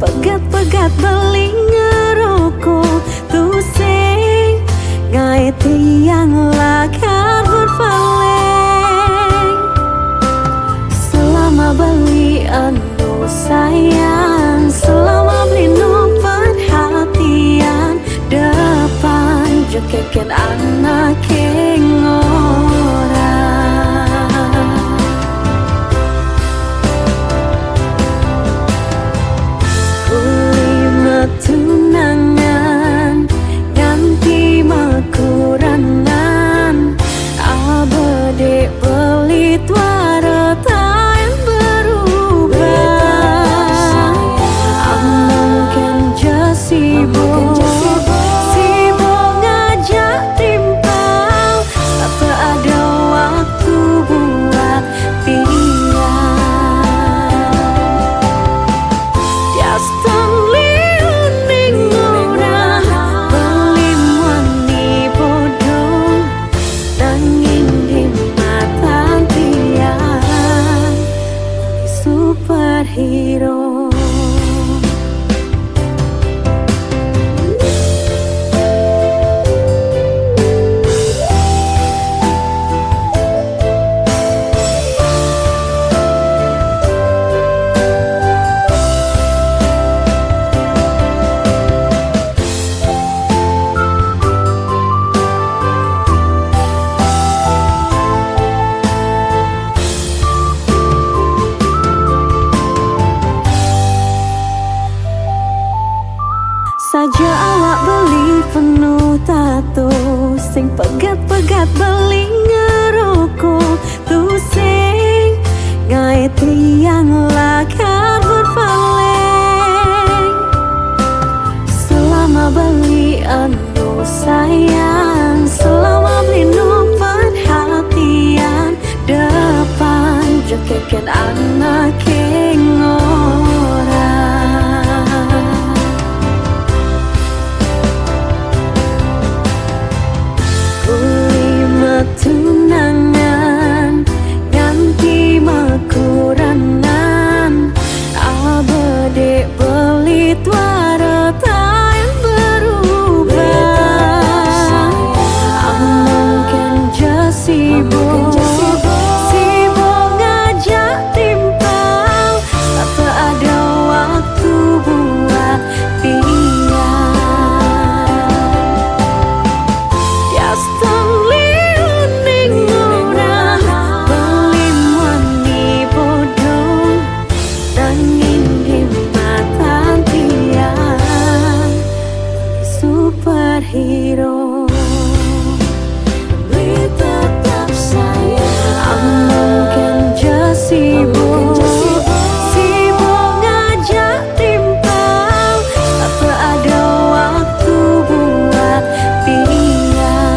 pegat-pegat beli ngerokok tu sing gawe tiang lakan berpaling. Selama beli anu sayang, selama beli no perhatian, depan jekeket anak orang. Tunangan ganti makuranan, abade beli warata yang berubah. Mungkin sibuk ngajak timpal, tak ada waktu buat superhero. Saja awak beli penuh tato, sing pegat-pegat beli ngerokok tu sing gawe tiang lakan berpaling. Selama beli anu sayang, selama beli no perhatian, depan jekeket anak orang. Tunangan ganti makuranan, abade beli warata yang berubah. Mungkin sibuk ngajak timpal, tak ada waktu buat superhero. Beli tetap sayang, mungkin sibuk ngajak timpal, tak ada waktu buat pian.